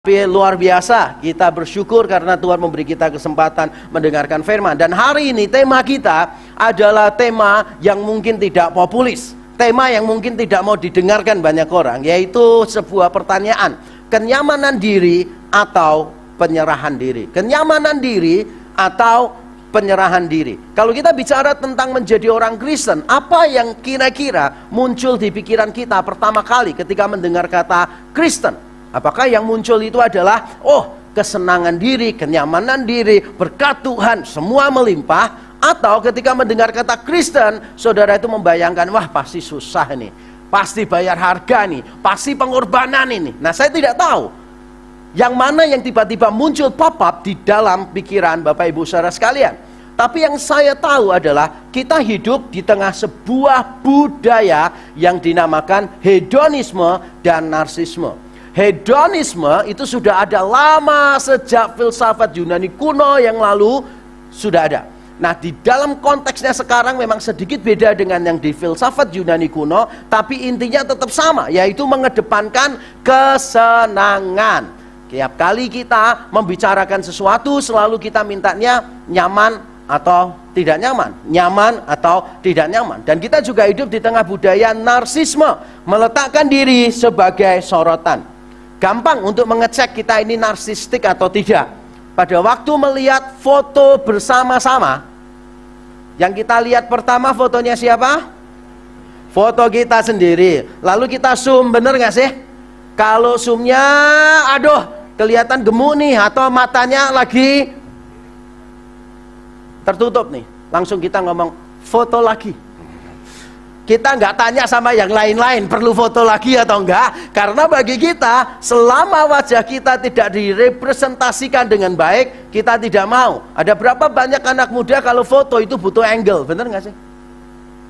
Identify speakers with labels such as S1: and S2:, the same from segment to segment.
S1: Luar biasa, kita bersyukur karena Tuhan memberi kita kesempatan mendengarkan firman. Dan hari ini tema kita adalah tema yang mungkin tidak populis, tema yang mungkin tidak mau didengarkan banyak orang, yaitu sebuah pertanyaan: kenyamanan diri atau penyerahan diri? Kenyamanan diri atau penyerahan diri? Kalau kita bicara tentang menjadi orang Kristen, apa yang kira-kira muncul di pikiran kita pertama kali ketika mendengar kata Kristen? Apakah yang muncul itu adalah, oh, kesenangan diri, kenyamanan diri, berkat Tuhan, semua melimpah? Atau ketika mendengar kata Kristen, saudara itu membayangkan, wah pasti susah nih, pasti bayar harga nih, pasti pengorbanan ini. Nah, saya tidak tahu yang mana yang tiba-tiba muncul pop-up di dalam pikiran Bapak Ibu Saudara sekalian. Tapi yang saya tahu adalah kita hidup di tengah sebuah budaya yang dinamakan hedonisme dan narsisme. Hedonisme itu sudah ada lama, sejak filsafat Yunani kuno yang lalu sudah ada. Nah, di dalam konteksnya sekarang memang sedikit beda dengan yang di filsafat Yunani kuno, tapi intinya tetap sama, yaitu mengedepankan kesenangan. Tiap kali kita membicarakan sesuatu, selalu kita mintanya nyaman atau tidak nyaman, nyaman atau tidak nyaman. Dan kita juga hidup di tengah budaya narsisme, meletakkan diri sebagai sorotan. Gampang untuk mengecek kita ini narsistik atau tidak. Pada waktu melihat foto bersama-sama, yang kita lihat pertama fotonya siapa? Foto kita sendiri. Lalu kita zoom, bener gak sih? Kalau zoomnya, aduh, kelihatan gemuk nih, atau matanya lagi tertutup nih, langsung kita ngomong foto lagi. Kita nggak tanya sama yang lain-lain perlu foto lagi atau enggak, karena bagi kita selama wajah kita tidak direpresentasikan dengan baik, kita tidak mau. Ada berapa banyak anak muda kalau foto itu butuh angle, bener nggak sih?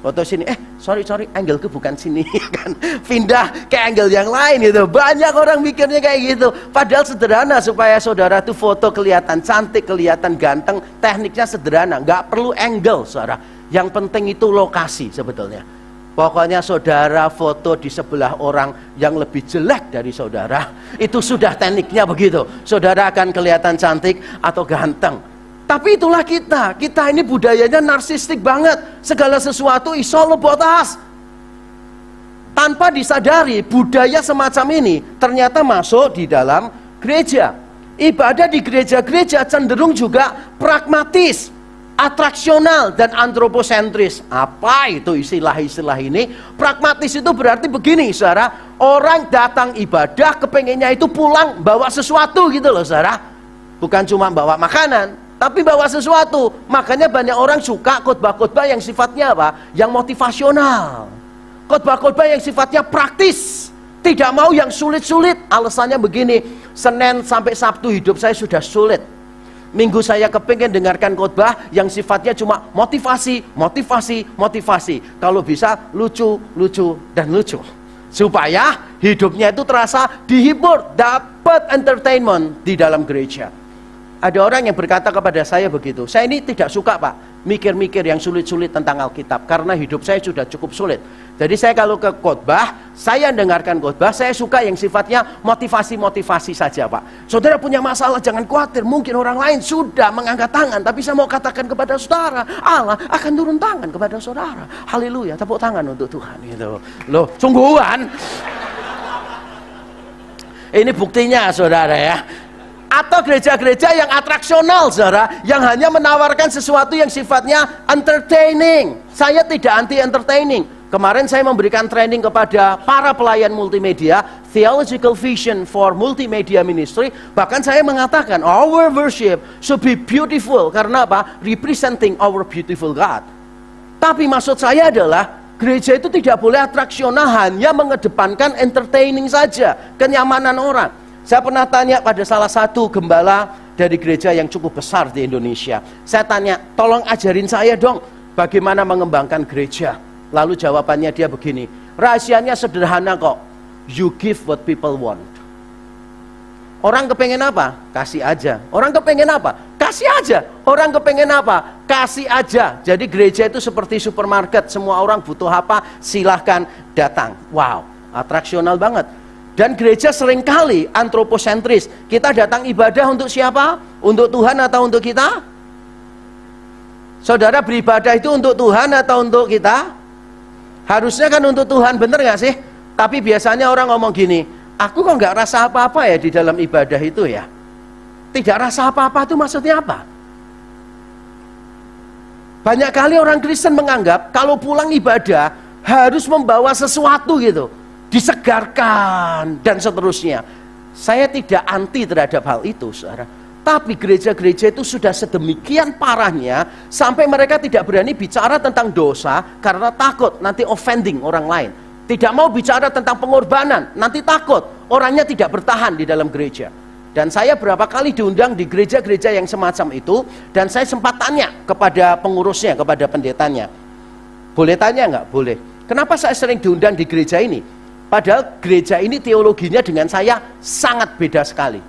S1: Foto sini, sorry, angle ke bukan sini, kan? Pindah ke angle yang lain gitu. Banyak orang mikirnya kayak gitu. Padahal sederhana supaya saudara tuh foto kelihatan cantik, kelihatan ganteng, tekniknya sederhana, nggak perlu angle, saudara. Yang penting itu lokasi sebetulnya. Pokoknya saudara foto di sebelah orang yang lebih jelek dari saudara, itu sudah tekniknya begitu. Saudara akan kelihatan cantik atau ganteng. Tapi itulah kita ini budayanya narsistik banget. Segala sesuatu is all about us. Tanpa disadari, budaya semacam ini ternyata masuk di dalam gereja. Ibadah di gereja-gereja cenderung juga pragmatis, atraksional, dan antroposentris. Apa itu istilah-istilah ini? Pragmatis itu berarti begini, saudara. Orang datang ibadah, kepengennya itu pulang bawa sesuatu gitu loh, saudara. Bukan cuma bawa makanan, tapi bawa sesuatu. Makanya banyak orang suka khotbah-khotbah yang sifatnya apa? Yang motivasional. Khotbah-khotbah yang sifatnya praktis. Tidak mau yang sulit-sulit. Alasannya begini, Senin sampai Sabtu hidup saya sudah sulit. Minggu saya kepingin dengarkan khotbah yang sifatnya cuma motivasi. Kalau bisa lucu, dan lucu. Supaya hidupnya itu terasa dihibur, dapat entertainment di dalam gereja. Ada orang yang berkata kepada saya begitu, saya ini tidak suka Pak mikir-mikir yang sulit-sulit tentang Alkitab, karena hidup saya sudah cukup sulit. Jadi saya kalau ke khotbah, saya dengarkan khotbah, saya suka yang sifatnya motivasi saja Pak. Saudara punya masalah, jangan khawatir, mungkin orang lain sudah mengangkat tangan, tapi saya mau katakan kepada saudara, Allah akan turun tangan kepada saudara. Haleluya, tepuk tangan untuk Tuhan gitu. Loh, sungguhan. Ini buktinya saudara ya. Atau gereja-gereja yang atraksional, saudara, yang hanya menawarkan sesuatu yang sifatnya entertaining. Saya tidak anti entertaining. Kemarin saya memberikan training kepada para pelayan multimedia, Theological Vision for Multimedia Ministry. Bahkan saya mengatakan, our worship should be beautiful. Karena apa? Representing our beautiful God. Tapi maksud saya adalah, gereja itu tidak boleh atraksional, hanya mengedepankan entertaining saja, kenyamanan orang. Saya pernah tanya pada salah satu gembala dari gereja yang cukup besar di Indonesia. Saya tanya, tolong ajarin saya dong bagaimana mengembangkan gereja. Lalu jawabannya dia begini, rahasianya sederhana kok. You give what people want. Orang kepengen apa? Kasih aja. Orang kepengen apa? Kasih aja. Orang kepengen apa? Kasih aja. Jadi gereja itu seperti supermarket. Semua orang butuh apa? Silahkan datang. Wow, atraksional banget. Dan gereja seringkali antroposentris. Kita datang ibadah untuk siapa? Untuk Tuhan atau untuk kita? Saudara beribadah itu untuk Tuhan atau untuk kita? Harusnya kan untuk Tuhan, bener gak sih? Tapi biasanya orang ngomong gini, aku kok gak rasa apa-apa ya di dalam ibadah itu ya. Tidak rasa apa-apa itu maksudnya apa? Banyak kali orang Kristen menganggap kalau pulang ibadah harus membawa sesuatu gitu, disegarkan dan seterusnya. Saya tidak anti terhadap hal itu, saudara. Tapi gereja-gereja itu sudah sedemikian parahnya sampai mereka tidak berani bicara tentang dosa karena takut nanti offending orang lain. Tidak mau bicara tentang pengorbanan, nanti takut orangnya tidak bertahan di dalam gereja. Dan saya berapa kali diundang di gereja-gereja yang semacam itu, dan saya sempat tanya kepada pengurusnya, kepada pendetanya. Boleh tanya nggak? Boleh. Kenapa saya sering diundang di gereja ini? Padahal gereja ini teologinya dengan saya sangat beda sekali.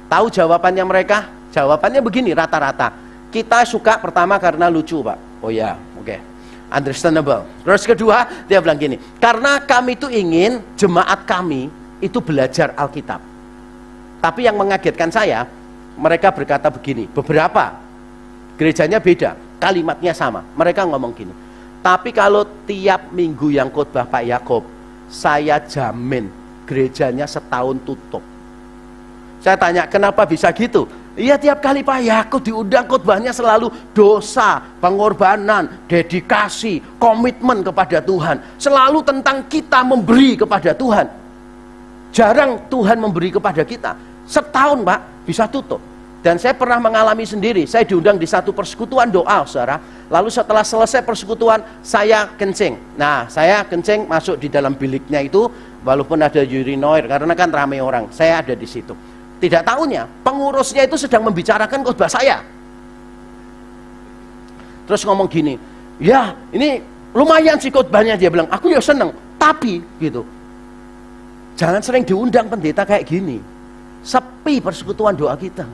S1: Tahu jawabannya mereka? Jawabannya begini rata-rata. Kita suka pertama karena lucu, Pak. Oh ya, oke. Understandable. Terus kedua, dia bilang gini, karena kami itu ingin jemaat kami itu belajar Alkitab. Tapi yang mengagetkan saya, mereka berkata begini, beberapa gerejanya beda, kalimatnya sama. Mereka ngomong gini, tapi kalau tiap minggu yang khotbah Pak Yakob, saya jamin gerejanya setahun tutup. Saya tanya, kenapa bisa gitu? Iya, tiap kali Pak Yakob diundang khotbahnya selalu dosa, pengorbanan, dedikasi, komitmen kepada Tuhan. Selalu tentang kita memberi kepada Tuhan. Jarang Tuhan memberi kepada kita. Setahun Pak, bisa tutup. Dan saya pernah mengalami sendiri. Saya diundang di satu persekutuan doa, saudara. Lalu setelah selesai persekutuan, saya kencing. Nah, saya kencing masuk di dalam biliknya itu, walaupun ada urinoir, karena kan ramai orang. Saya ada di situ. Tidak tahunya, pengurusnya itu sedang membicarakan khotbah saya. Terus ngomong gini, ya ini lumayan sih khotbahnya. Dia bilang, aku ya seneng. Tapi, gitu, jangan sering diundang pendeta kayak gini. Sepi persekutuan doa kita.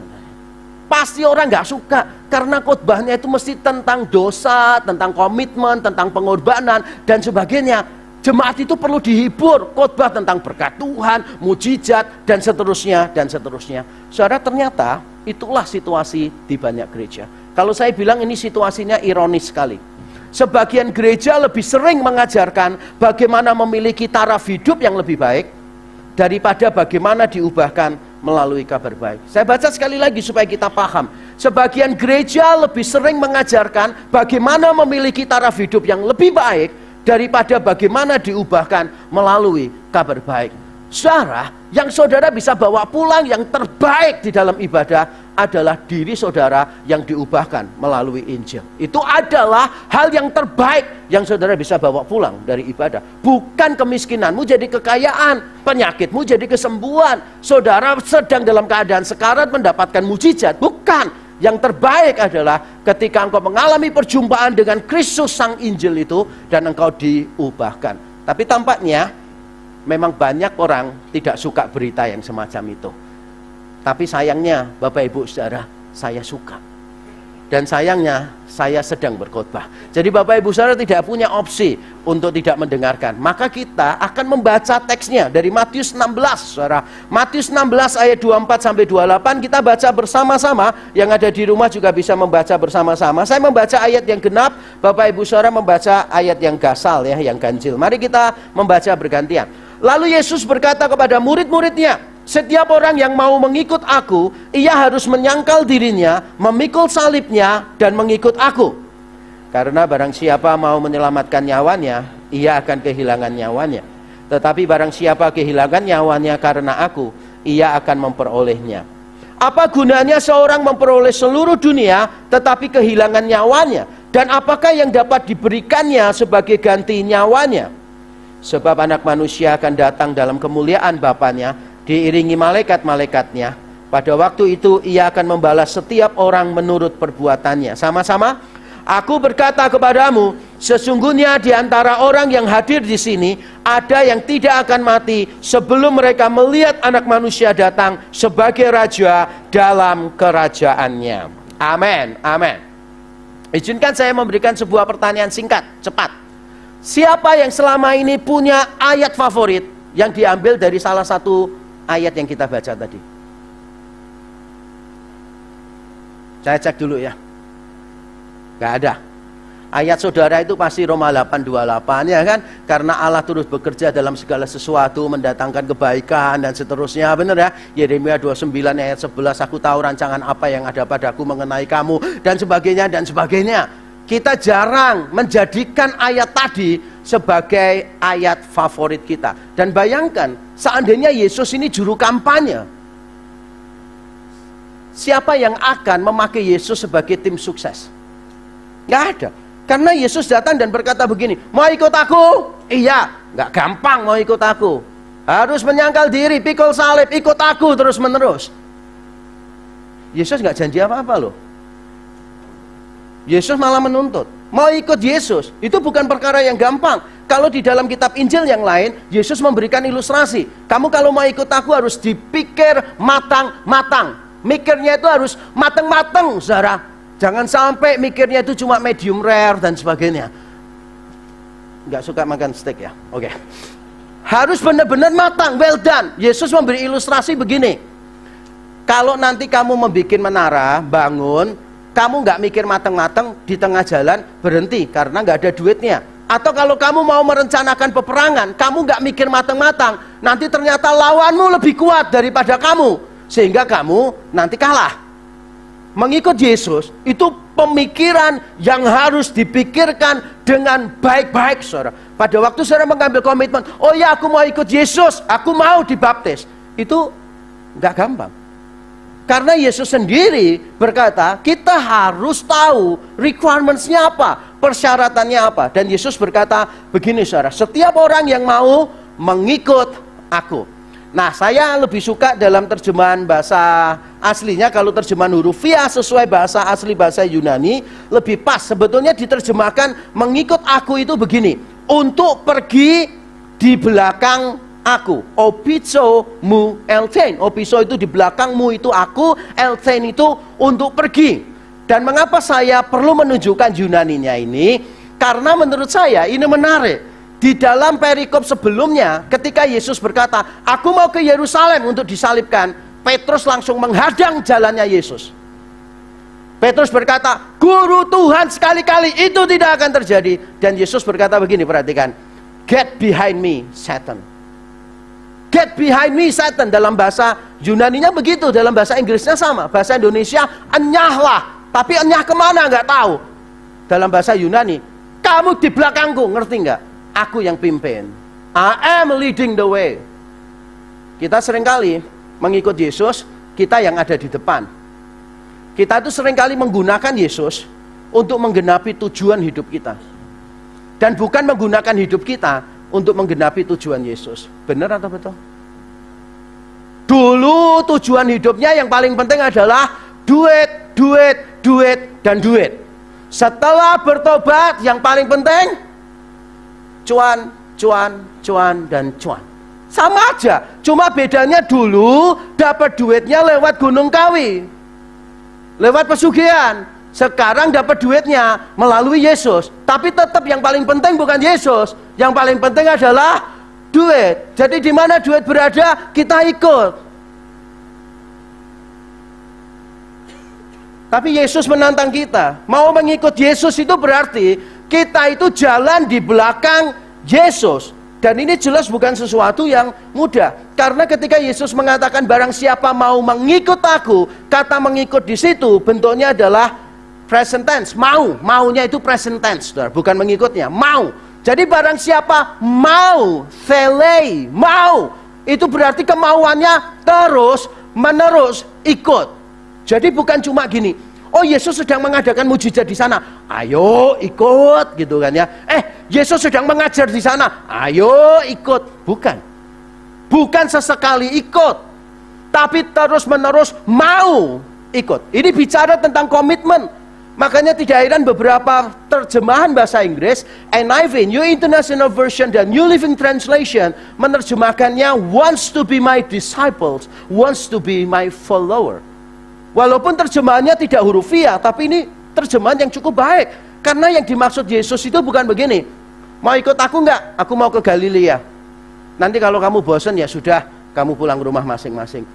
S1: Pasti orang gak suka. Karena khotbahnya itu mesti tentang dosa, tentang komitmen, tentang pengorbanan, dan sebagainya. Jemaat itu perlu dihibur. Khotbah tentang berkat Tuhan, mujizat, dan seterusnya, dan seterusnya. Saudara, ternyata itulah situasi di banyak gereja. Kalau saya bilang ini situasinya ironis sekali. Sebagian gereja lebih sering mengajarkan bagaimana memiliki taraf hidup yang lebih baik daripada bagaimana diubahkan melalui kabar baik. Saya baca sekali lagi supaya kita paham. Sebagian gereja lebih sering mengajarkan bagaimana memiliki taraf hidup yang lebih baik daripada bagaimana diubahkan melalui kabar baik. Saudara, yang saudara bisa bawa pulang yang terbaik di dalam ibadah adalah diri saudara yang diubahkan melalui Injil. Itu adalah hal yang terbaik yang saudara bisa bawa pulang dari ibadah. Bukan kemiskinanmu jadi kekayaan, penyakitmu jadi kesembuhan, saudara sedang dalam keadaan sekarat mendapatkan mujizat. Bukan. Yang terbaik adalah ketika engkau mengalami perjumpaan dengan Kristus Sang Injil itu dan engkau diubahkan. Tapi tampaknya memang banyak orang tidak suka berita yang semacam itu. Tapi sayangnya Bapak Ibu Saudara, saya suka. Dan sayangnya saya sedang berkhotbah. Jadi Bapak Ibu Saudara tidak punya opsi untuk tidak mendengarkan. Maka kita akan membaca teksnya dari Matius 16, Saudara. Matius 16 ayat 24 sampai 28 kita baca bersama-sama. Yang ada di rumah juga bisa membaca bersama-sama. Saya membaca ayat yang genap, Bapak Ibu Saudara membaca ayat yang gasal ya, yang ganjil. Mari kita membaca bergantian. Lalu Yesus berkata kepada murid-muridnya, setiap orang yang mau mengikut aku, ia harus menyangkal dirinya, memikul salibnya, dan mengikut aku. Karena barang siapa mau menyelamatkan nyawanya, ia akan kehilangan nyawanya. Tetapi barang siapa kehilangan nyawanya karena aku, ia akan memperolehnya. Apa gunanya seorang memperoleh seluruh dunia, tetapi kehilangan nyawanya? Dan apakah yang dapat diberikannya sebagai ganti nyawanya? Sebab anak manusia akan datang dalam kemuliaan Bapanya, diiringi malaikat-malaikatnya. Pada waktu itu ia akan membalas setiap orang menurut perbuatannya. Sama-sama, aku berkata kepadamu, sesungguhnya di antara orang yang hadir di sini ada yang tidak akan mati sebelum mereka melihat anak manusia datang sebagai raja dalam kerajaannya. Amin, amin. Izinkan saya memberikan sebuah pertanyaan singkat, cepat. Siapa yang selama ini punya ayat favorit yang diambil dari salah satu ayat yang kita baca tadi? Saya cek dulu ya. Gak ada. Ayat saudara itu pasti Roma 8:28 ya kan? Karena Allah terus bekerja dalam segala sesuatu, mendatangkan kebaikan dan seterusnya, benar ya? Yeremia 29 ayat 11, aku tahu rancangan apa yang ada padaku mengenai kamu, dan sebagainya dan sebagainya. Kita jarang menjadikan ayat tadi sebagai ayat favorit kita. Dan bayangkan, seandainya Yesus ini juru kampanye, siapa yang akan memakai Yesus sebagai tim sukses? Nggak ada. Karena Yesus datang dan berkata begini, mau ikut aku? Iya, nggak gampang mau ikut aku. Harus menyangkal diri, pikul salib, ikut aku terus menerus. Yesus nggak janji apa-apa loh. Yesus malah menuntut. Mau ikut Yesus, itu bukan perkara yang gampang. Kalau di dalam kitab Injil yang lain, Yesus memberikan ilustrasi. Kamu kalau mau ikut aku harus dipikir matang-matang. Mikirnya itu harus matang-matang, saudara. Jangan sampai mikirnya itu cuma medium rare dan sebagainya. Nggak suka makan steak ya? Oke. Harus benar-benar matang, well done. Yesus memberi ilustrasi begini. Kalau nanti kamu membuat menara, bangun, kamu nggak mikir matang-matang, di tengah jalan berhenti karena nggak ada duitnya. Atau kalau kamu mau merencanakan peperangan, kamu nggak mikir matang-matang, nanti ternyata lawanmu lebih kuat daripada kamu, sehingga kamu nanti kalah. Mengikut Yesus itu pemikiran yang harus dipikirkan dengan baik-baik, saudara. Pada waktu saudara mengambil komitmen, oh ya aku mau ikut Yesus, aku mau dibaptis, itu nggak gampang. Karena Yesus sendiri berkata, kita harus tahu requirements-nya apa, persyaratannya apa. Dan Yesus berkata begini, saudara, setiap orang yang mau mengikut aku. Nah, saya lebih suka dalam terjemahan bahasa aslinya. Kalau terjemahan hurufiah sesuai bahasa asli bahasa Yunani, lebih pas. Sebetulnya diterjemahkan mengikut aku itu begini, untuk pergi di belakang aku. Opiso mu eltein. Opiso itu di belakangmu itu aku, eltein itu untuk pergi. Dan mengapa saya perlu menunjukkan Yunaninya ini? Karena menurut saya ini menarik. Di dalam perikop sebelumnya, ketika Yesus berkata, aku mau ke Yerusalem untuk disalibkan, Petrus langsung menghadang jalannya Yesus. Petrus berkata, Guru Tuhan, sekali-kali itu tidak akan terjadi. Dan Yesus berkata begini, perhatikan, get behind me, Satan. Get behind me, Satan. Dalam bahasa Yunaninya begitu, dalam bahasa Inggrisnya sama. Bahasa Indonesia, enyahlah. Tapi enyah kemana nggak tahu. Dalam bahasa Yunani, kamu di belakangku, ngerti nggak? Aku yang pimpin. I am leading the way. Kita seringkali mengikut Yesus, kita yang ada di depan. Kita itu seringkali menggunakan Yesus untuk menggenapi tujuan hidup kita. Dan bukan menggunakan hidup kita untuk menggenapi tujuan Yesus. Benar atau betul? Dulu tujuan hidupnya yang paling penting adalah duit, duit, duit, dan duit. Setelah bertobat, yang paling penting cuan, cuan, cuan, dan cuan. Sama aja, cuma bedanya dulu dapat duitnya lewat Gunung Kawi, lewat pesugihan. Sekarang dapat duitnya melalui Yesus. Tapi tetap yang paling penting bukan Yesus, yang paling penting adalah duit. Jadi di mana duit berada, kita ikut. Tapi Yesus menantang kita. Mau mengikut Yesus itu berarti kita itu jalan di belakang Yesus. Dan ini jelas bukan sesuatu yang mudah. Karena ketika Yesus mengatakan barang siapa mau mengikut aku, kata mengikut di situ bentuknya adalah present tense. Mau, maunya itu present tense, saudara. Bukan mengikutnya, mau. Jadi barang siapa mau, thelei, mau, itu berarti kemauannya terus menerus ikut. Jadi bukan cuma gini, oh Yesus sedang mengadakan mujizat di sana, ayo ikut gitu kan ya. Yesus sedang mengajar di sana, ayo ikut. Bukan sesekali ikut, tapi terus menerus mau ikut. Ini bicara tentang komitmen. Makanya tidak heran beberapa terjemahan bahasa Inggris, NIV, New International Version, dan New Living Translation menerjemahkannya wants to be my disciples, wants to be my follower. Walaupun terjemahannya tidak hurufiah, tapi ini terjemahan yang cukup baik. Karena yang dimaksud Yesus itu bukan begini, mau ikut aku enggak? Aku mau ke Galilea. Nanti kalau kamu bosan ya sudah, kamu pulang ke rumah masing-masing.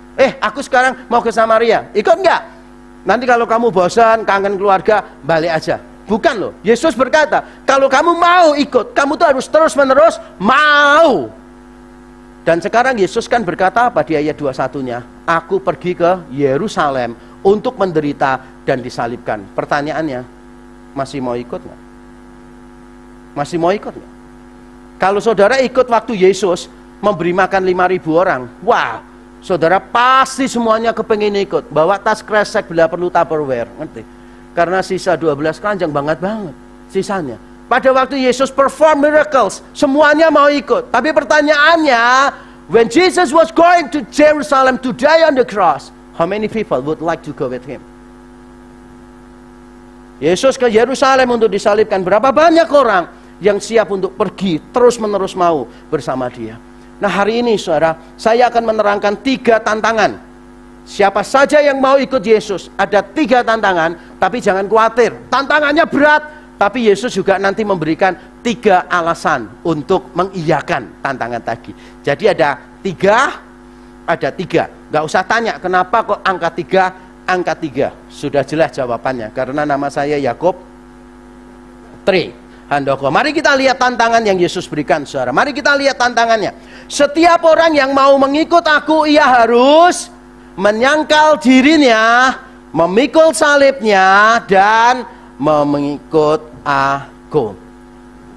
S1: Aku sekarang mau ke Samaria, ikut nggak? Nanti kalau kamu bosan, kangen keluarga, balik aja. Bukan loh, Yesus berkata, kalau kamu mau ikut, kamu tuh harus terus-menerus mau. Dan sekarang Yesus kan berkata apa di ayat 21-nya? Aku pergi ke Yerusalem untuk menderita dan disalibkan. Pertanyaannya, masih mau ikut nggak? Masih mau ikut nggak? Kalau saudara ikut waktu Yesus memberi makan 5.000 orang, wah, saudara pasti semuanya kepengin ikut. Bawa tas kresek bila perlu Tupperware, ngerti? Karena sisa 12 keranjang banget sisanya. Pada waktu Yesus perform miracles, semuanya mau ikut. Tapi pertanyaannya, when Jesus was going to Jerusalem to die on the cross, how many people would like to go with him? Yesus ke Yerusalem untuk disalibkan. Berapa banyak orang yang siap untuk pergi terus-menerus mau bersama dia? Nah, hari ini saudara, saya akan menerangkan 3 tantangan. Siapa saja yang mau ikut Yesus, ada 3 tantangan, tapi jangan khawatir. Tantangannya berat, tapi Yesus juga nanti memberikan 3 alasan untuk mengiyakan tantangan tadi. Jadi ada 3. Gak usah tanya kenapa kok angka 3. Sudah jelas jawabannya, karena nama saya Yakub Handoko. Mari kita lihat tantangan yang Yesus berikan, saudara. Mari kita lihat tantangannya. Setiap orang yang mau mengikut aku, ia harus menyangkal dirinya, memikul salibnya, dan mengikut aku.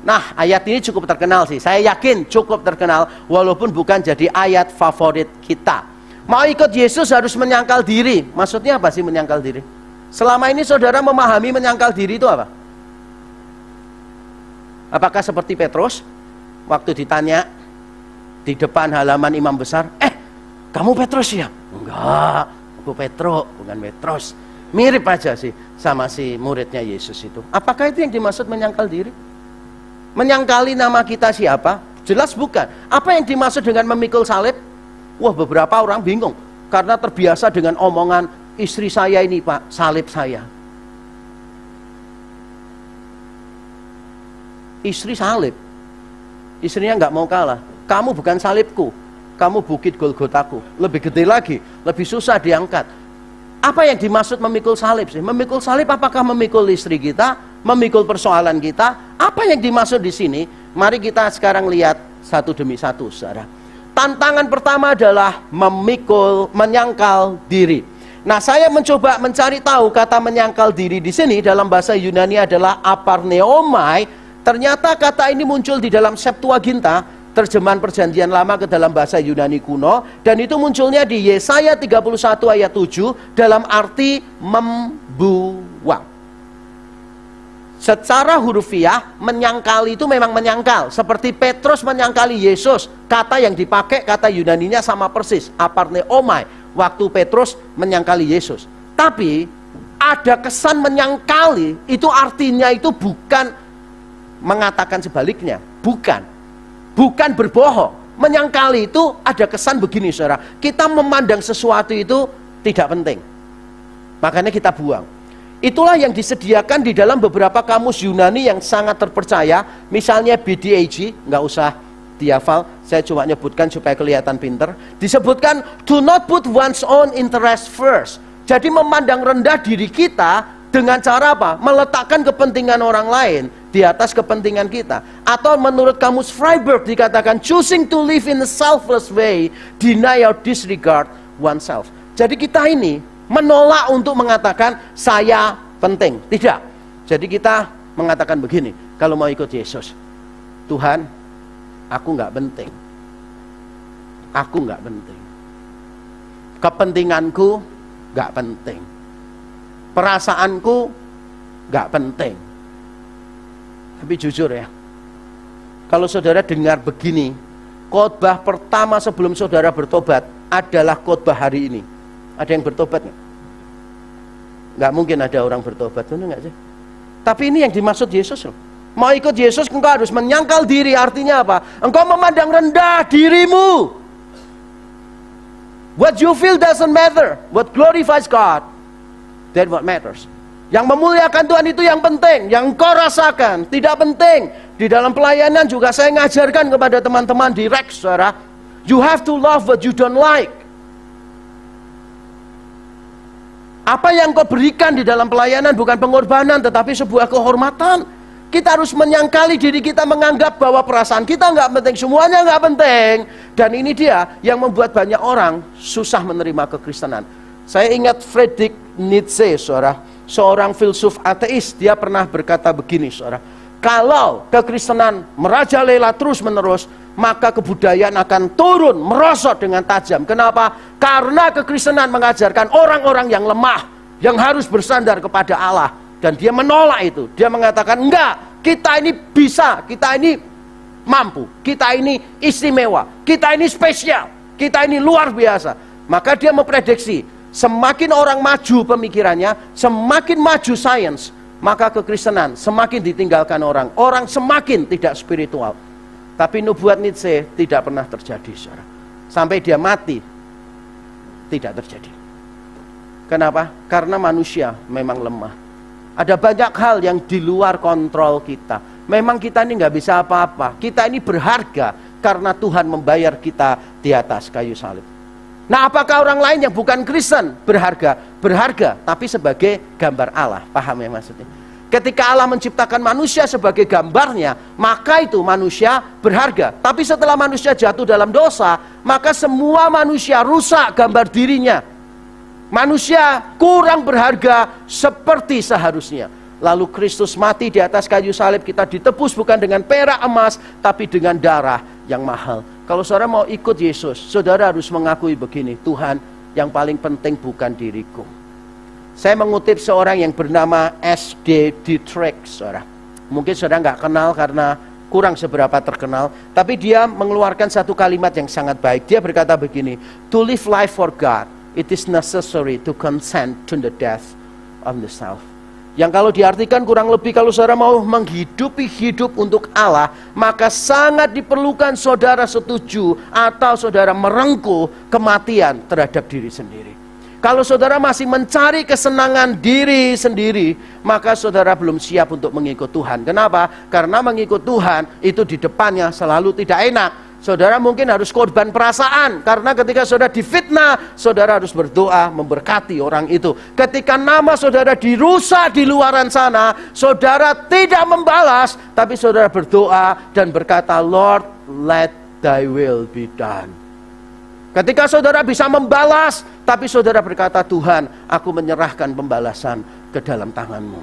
S1: Nah, ayat ini cukup terkenal sih. Saya yakin cukup terkenal, walaupun bukan jadi ayat favorit kita. Mau ikut Yesus harus menyangkal diri. Maksudnya apa sih menyangkal diri? Selama ini saudara memahami menyangkal diri itu apa? Apakah seperti Petrus? Waktu ditanya di depan halaman imam besar, kamu Petrus ya? Enggak, aku Petro, bukan Petrus. Mirip aja sih sama si muridnya Yesus itu. Apakah itu yang dimaksud menyangkal diri? Menyangkali nama kita siapa? Jelas bukan. Apa yang dimaksud dengan memikul salib? Wah, beberapa orang bingung karena terbiasa dengan omongan istri saya ini, Pak, salib saya. Istri salib. Istrinya nggak mau kalah. Kamu bukan salibku, kamu bukit Golgotaku. Lebih gede lagi, lebih susah diangkat. Apa yang dimaksud memikul salib sih? Memikul salib apakah memikul istri kita, memikul persoalan kita? Apa yang dimaksud di sini? Mari kita sekarang lihat satu demi satu, saudara. Tantangan pertama adalah menyangkal diri. Nah, saya mencoba mencari tahu kata menyangkal diri di sini dalam bahasa Yunani adalah aparneomai. Ternyata kata ini muncul di dalam Septuaginta, terjemahan Perjanjian Lama ke dalam bahasa Yunani kuno, dan itu munculnya di Yesaya 31 ayat 7 dalam arti membuang. Secara hurufiah, menyangkali itu memang menyangkal, seperti Petrus menyangkali Yesus. Kata yang dipakai, kata Yunaninya sama persis, aparneomai, waktu Petrus menyangkali Yesus. Tapi ada kesan menyangkali, itu artinya itu bukan mengatakan sebaliknya, bukan berbohong. Menyangkali itu ada kesan begini, saudara. Kita memandang sesuatu itu tidak penting, makanya kita buang. Itulah yang disediakan di dalam beberapa kamus Yunani yang sangat terpercaya. Misalnya BDAG, nggak usah dihafal, saya cuma nyebutkan supaya kelihatan pinter. Disebutkan, do not put one's own interest first. Jadi memandang rendah diri kita dengan cara apa? Meletakkan kepentingan orang lain di atas kepentingan kita. Atau menurut kamus Freiberg dikatakan, choosing to live in a selfless way, deny or disregard oneself. Jadi kita ini menolak untuk mengatakan saya penting. Tidak. Jadi kita mengatakan begini, kalau mau ikut Yesus, Tuhan, aku nggak penting. Aku nggak penting. Kepentinganku nggak penting. Perasaanku nggak penting. Tapi jujur ya, kalau saudara dengar begini, khotbah pertama sebelum saudara bertobat adalah khotbah hari ini. Ada yang bertobat nggak? Nggak mungkin ada orang bertobat, benar nggak sih? Tapi ini yang dimaksud Yesus loh. Mau ikut Yesus, engkau harus menyangkal diri. Artinya apa? Engkau memandang rendah dirimu. What you feel doesn't matter. What glorifies God, that what matters. Yang memuliakan Tuhan itu yang penting. Yang engkau rasakan tidak penting. Di dalam pelayanan juga saya ngajarkan kepada teman-teman di Rex, saudara. You have to love what you don't like. Apa yang kau berikan di dalam pelayanan bukan pengorbanan, tetapi sebuah kehormatan. Kita harus menyangkali diri kita, menganggap bahwa perasaan kita nggak penting, semuanya nggak penting. Dan ini dia yang membuat banyak orang susah menerima kekristenan. Saya ingat Friedrich Nietzsche, saudara, seorang filsuf ateis. Dia pernah berkata begini, saudara. Kalau kekristenan merajalela terus-menerus, maka kebudayaan akan turun, merosot dengan tajam. Kenapa? Karena kekristenan mengajarkan orang-orang yang lemah, yang harus bersandar kepada Allah. Dan dia menolak itu. Dia mengatakan, enggak, kita ini bisa, kita ini mampu, kita ini istimewa, kita ini spesial, kita ini luar biasa. Maka dia memprediksi, semakin orang maju pemikirannya, semakin maju sains, maka kekristenan semakin ditinggalkan orang. Orang semakin tidak spiritual. Tapi nubuat Nietzsche tidak pernah terjadi, saudara. Sampai dia mati, tidak terjadi. Kenapa? Karena manusia memang lemah. Ada banyak hal yang di luar kontrol kita. Memang kita ini nggak bisa apa-apa. Kita ini berharga karena Tuhan membayar kita di atas kayu salib. Nah, apakah orang lain yang bukan Kristen berharga? Berharga, tapi sebagai gambar Allah. Paham ya maksudnya? Ketika Allah menciptakan manusia sebagai gambarnya, maka itu manusia berharga. Tapi setelah manusia jatuh dalam dosa, maka semua manusia rusak gambar dirinya. Manusia kurang berharga seperti seharusnya. Lalu Kristus mati di atas kayu salib, kita ditebus bukan dengan perak emas, tapi dengan darah yang mahal. Kalau saudara mau ikut Yesus, saudara harus mengakui begini, Tuhan, yang paling penting bukan diriku. Saya mengutip seorang yang bernama S.D. Dietrich, saudara. Mungkin saudara nggak kenal karena kurang seberapa terkenal, tapi dia mengeluarkan satu kalimat yang sangat baik. Dia berkata begini, to live life for God, it is necessary to consent to the death of the self. Yang kalau diartikan kurang lebih, kalau saudara mau menghidupi hidup untuk Allah, maka sangat diperlukan saudara setuju atau saudara merengkuh kematian terhadap diri sendiri. Kalau saudara masih mencari kesenangan diri sendiri, maka saudara belum siap untuk mengikut Tuhan. Kenapa? Karena mengikut Tuhan itu di depannya selalu tidak enak. Saudara mungkin harus korban perasaan, karena ketika saudara difitnah, saudara harus berdoa memberkati orang itu. Ketika nama saudara dirusak di luaran sana, saudara tidak membalas, tapi saudara berdoa dan berkata, Lord, let thy will be done. Ketika saudara bisa membalas, tapi saudara berkata, Tuhan, aku menyerahkan pembalasan ke dalam tanganmu.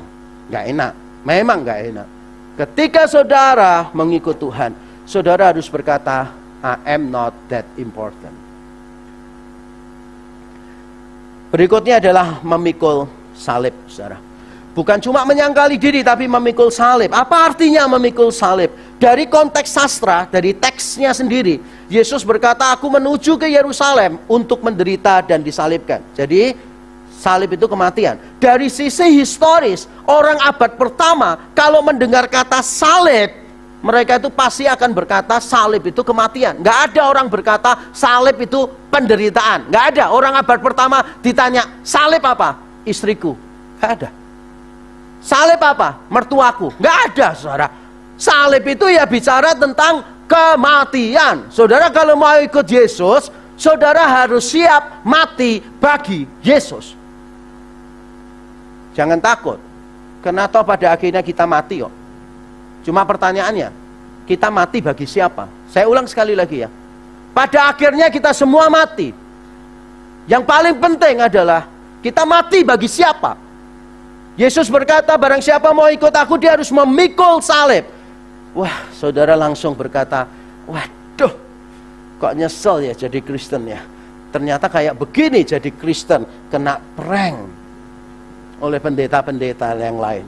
S1: Gak enak, memang gak enak. Ketika saudara mengikut Tuhan, saudara harus berkata, I am not that important. Berikutnya adalah memikul salib, saudara. Bukan cuma menyangkali diri, tapi memikul salib. Apa artinya memikul salib? Dari konteks sastra, dari teksnya sendiri, Yesus berkata, aku menuju ke Yerusalem untuk menderita dan disalibkan. Jadi, salib itu kematian. Dari sisi historis, orang abad pertama, kalau mendengar kata salib, mereka itu pasti akan berkata salib itu kematian. Nggak ada orang berkata salib itu penderitaan. Nggak ada. Orang abad pertama ditanya, salib apa? Istriku. Nggak ada. Salib apa? Mertuaku. Nggak ada, saudara. Salib itu ya bicara tentang kematian. Saudara kalau mau ikut Yesus, saudara harus siap mati bagi Yesus. Jangan takut. Karena toh pada akhirnya kita mati kok. Cuma pertanyaannya, kita mati bagi siapa? Saya ulang sekali lagi ya. Pada akhirnya kita semua mati. Yang paling penting adalah kita mati bagi siapa? Yesus berkata, barang siapa mau ikut aku, dia harus memikul salib. Wah, saudara langsung berkata, waduh, kok nyesel ya jadi Kristen ya. Ternyata kayak begini jadi Kristen, kena prank oleh pendeta-pendeta yang lain.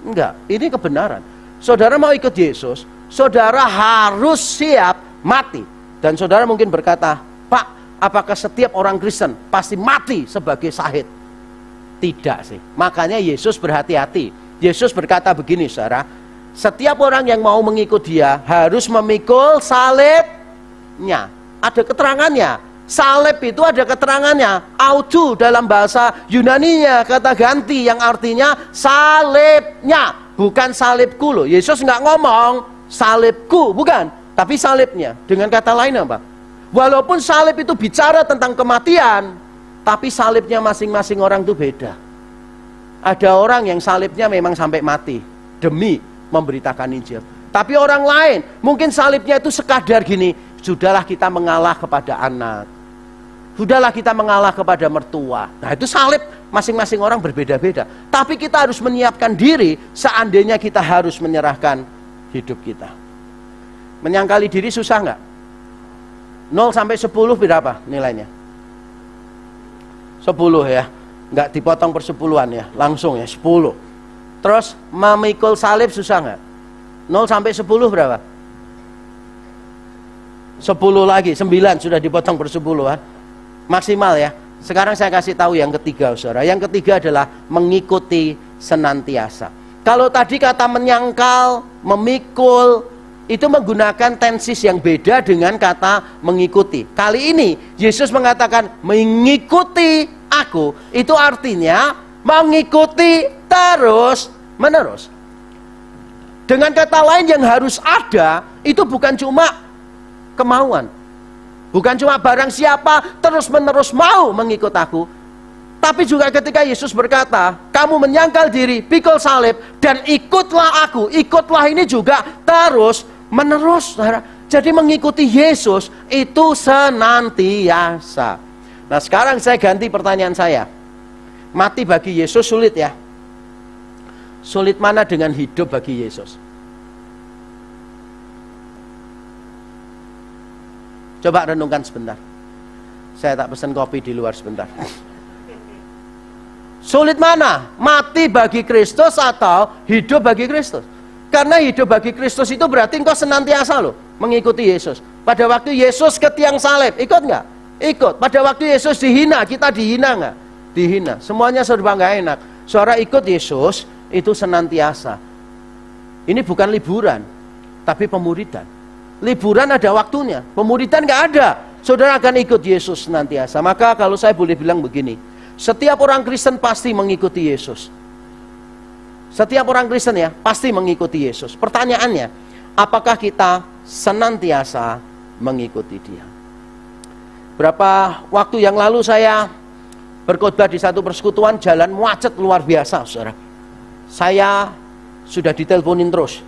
S1: Enggak, ini kebenaran. Saudara mau ikut Yesus, saudara harus siap mati. Dan saudara mungkin berkata, Pak, apakah setiap orang Kristen pasti mati sebagai syahid? Tidak sih. Makanya Yesus berhati-hati. Yesus berkata begini, saudara, setiap orang yang mau mengikut dia harus memikul salibnya. Ada keterangannya. Salib itu ada keterangannya. Autu dalam bahasa Yunaninya, kata ganti yang artinya salibnya. Bukan salibku loh. Yesus nggak ngomong salibku, bukan, tapi salibnya. Dengan kata lain apa? Walaupun salib itu bicara tentang kematian, tapi salibnya masing-masing orang itu beda. Ada orang yang salibnya memang sampai mati demi memberitakan Injil. Tapi orang lain mungkin salibnya itu sekadar gini, sudahlah kita mengalah kepada anak, sudahlah kita mengalah kepada mertua. Nah itu salib masing-masing orang berbeda-beda. Tapi kita harus menyiapkan diri seandainya kita harus menyerahkan hidup kita. Menyangkali diri susah nggak? 0 sampai 10 berapa nilainya? 10 ya, nggak dipotong persepuluhan ya, langsung ya 10. Terus memikul salib susah nggak? 0 sampai 10 berapa? 10 lagi, 9 sudah dipotong persepuluhan. Maksimal ya. Sekarang saya kasih tahu yang ketiga, saudara. Yang ketiga adalah mengikuti senantiasa. Kalau tadi kata menyangkal, memikul, itu menggunakan tensis yang beda dengan kata mengikuti. Kali ini Yesus mengatakan mengikuti aku, itu artinya mengikuti terus menerus. Dengan kata lain yang harus ada, itu bukan cuma kemauan, bukan cuma barang siapa terus menerus mau mengikut aku, tapi juga ketika Yesus berkata, kamu menyangkal diri, pikul salib, dan ikutlah aku. Ikutlah ini juga terus menerus, saudara. Jadi mengikuti Yesus itu senantiasa. Nah sekarang saya ganti pertanyaan saya. Mati bagi Yesus sulit ya? Sulit mana dengan hidup bagi Yesus? Coba renungkan sebentar. Saya tak pesan kopi di luar sebentar. Sulit mana? Mati bagi Kristus atau hidup bagi Kristus? Karena hidup bagi Kristus itu berarti engkau senantiasa loh mengikuti Yesus. Pada waktu Yesus ke tiang salib, ikut nggak? Ikut. Pada waktu Yesus dihina, kita dihina nggak? Dihina. Semuanya serba nggak enak. Saudara ikut Yesus itu senantiasa. Ini bukan liburan, tapi pemuridan. Liburan ada waktunya, pemuridan nggak ada. Saudara akan ikut Yesus senantiasa. Maka kalau saya boleh bilang begini, setiap orang Kristen pasti mengikuti Yesus. Setiap orang Kristen ya, pasti mengikuti Yesus. Pertanyaannya, apakah kita senantiasa mengikuti Dia? Berapa waktu yang lalu saya berkhotbah di satu persekutuan, jalan macet luar biasa, saudara. Saya sudah diteleponin terus.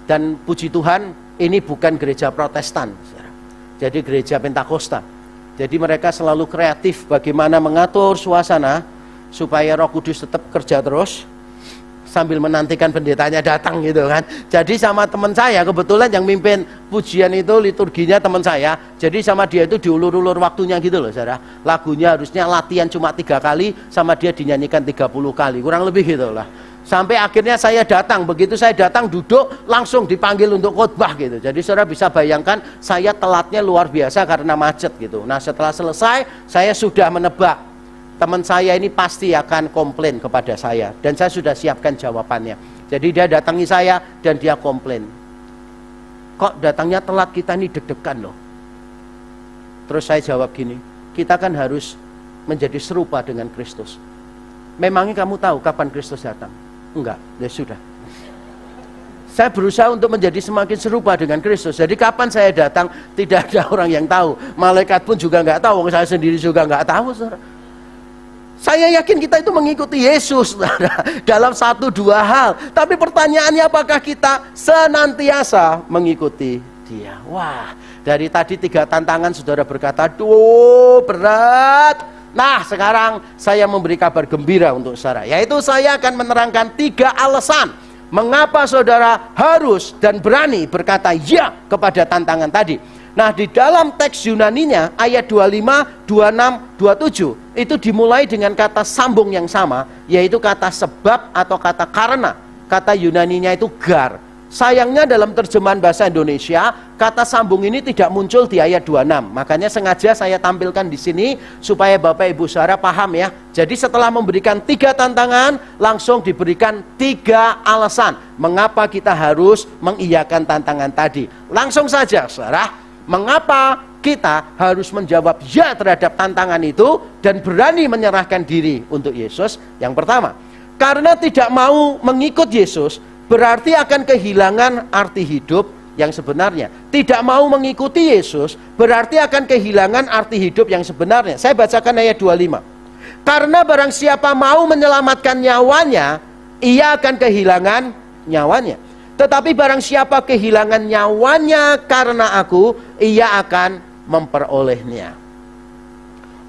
S1: Dan puji Tuhan, ini bukan gereja Protestan, saudara. Jadi gereja Pentakosta. Jadi mereka selalu kreatif bagaimana mengatur suasana supaya Roh Kudus tetap kerja terus sambil menantikan pendetanya datang gitu kan. Jadi sama teman saya, kebetulan yang mimpin pujian itu liturginya teman saya. Jadi sama dia itu diulur-ulur waktunya gitu loh, saudara. Lagunya harusnya latihan cuma 3 kali, sama dia dinyanyikan 30 kali, kurang lebih gitu lah. Sampai akhirnya saya datang, begitu saya datang duduk langsung dipanggil untuk khotbah gitu. Jadi saudara bisa bayangkan saya telatnya luar biasa karena macet gitu. Nah setelah selesai saya sudah menebak teman saya ini pasti akan komplain kepada saya, dan saya sudah siapkan jawabannya. Jadi dia datangi saya dan dia komplain, kok datangnya telat, kita ini deg-degan loh. Terus saya jawab gini, kita kan harus menjadi serupa dengan Kristus. Memangnya kamu tahu kapan Kristus datang? Enggak, ya sudah. Saya berusaha untuk menjadi semakin serupa dengan Kristus. Jadi kapan saya datang tidak ada orang yang tahu. Malaikat pun juga nggak tahu. Saya sendiri juga nggak tahu, saudara. Saya yakin kita itu mengikuti Yesus, saudara, dalam 1-2 hal. Tapi pertanyaannya, apakah kita senantiasa mengikuti Dia? Wah, dari tadi 3 tantangan saudara berkata, aduh berat. Nah sekarang saya memberi kabar gembira untuk saudara, yaitu saya akan menerangkan 3 alasan mengapa saudara harus dan berani berkata ya kepada tantangan tadi. Nah di dalam teks Yunaninya ayat 25, 26, 27 itu dimulai dengan kata sambung yang sama, yaitu kata sebab atau kata karena. Kata Yunaninya itu gar. Sayangnya dalam terjemahan bahasa Indonesia kata sambung ini tidak muncul di ayat 26. Makanya sengaja saya tampilkan di sini supaya Bapak Ibu Saudara paham ya. Jadi setelah memberikan 3 tantangan, langsung diberikan 3 alasan mengapa kita harus mengiyakan tantangan tadi. Langsung saja Saudara, mengapa kita harus menjawab ya terhadap tantangan itu dan berani menyerahkan diri untuk Yesus? Yang pertama, karena tidak mau mengikut Yesus berarti akan kehilangan arti hidup yang sebenarnya. Tidak mau mengikuti Yesus berarti akan kehilangan arti hidup yang sebenarnya. Saya bacakan ayat 25. Karena barang siapa mau menyelamatkan nyawanya, ia akan kehilangan nyawanya. Tetapi barang siapa kehilangan nyawanya karena aku, ia akan memperolehnya.